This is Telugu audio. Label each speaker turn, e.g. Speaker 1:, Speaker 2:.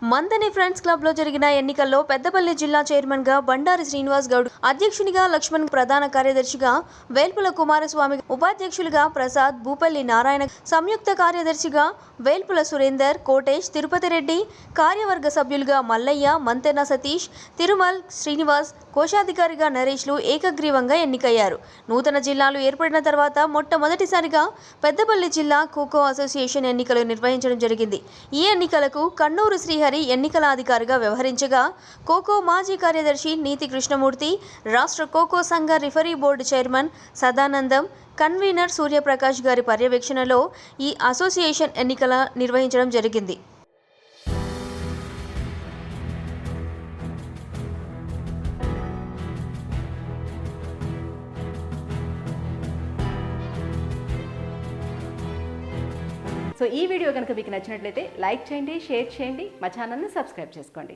Speaker 1: మందని ఫ్రెండ్స్ క్లబ్ లో జరిగిన ఎన్నికల్లో పెద్దపల్లి జిల్లా చైర్మన్ గా బండారి శ్రీనివాస్ గౌడ్, అధ్యక్షునిగా లక్ష్మణ్, ప్రధాన కార్యదర్శిగా వేల్పుల కుమారస్వామి, ఉపాధ్యక్షులుగా ప్రసాద్, భూపల్లి నారాయణ, సంయుక్త కార్యదర్శిగా వేల్పుల సురేందర్, కోటేష్, తిరుపతి రెడ్డి, కార్యవర్గ సభ్యులుగా మల్లయ్య, మంతెన సతీష్, తిరుమల్ శ్రీనివాస్, కోశాధికారిగా నరేష్లు ఏకగ్రీవంగా ఎన్నికయ్యారు. నూతన జిల్లాలు ఏర్పడిన తర్వాత మొట్టమొదటిసారిగా పెద్దపల్లి జిల్లా ఖోఖో అసోసియేషన్ ఎన్నికలు నిర్వహించడం జరిగింది. ఈ ఎన్నికలకు కన్నూరు శ్రీహరి ఎన్నికల అధికారిగా వ్యవహరించగా, ఖోఖో మాజీ కార్యదర్శి నీతి కృష్ణమూర్తి, రాష్ట్ర ఖోఖో సంఘ referee board chairman Sadanandam, convener Suryaprakash గారి పర్యవేక్షణలో ఈ అసోసియేషన్ ఎన్నికల నిర్వహించడం జరిగింది.
Speaker 2: సో ఈ వీడియో కనుక మీకు నచ్చినట్లయితే లైక్ చేయండి, షేర్ చేయండి, మా ఛానల్ని సబ్స్క్రైబ్ చేసుకోండి.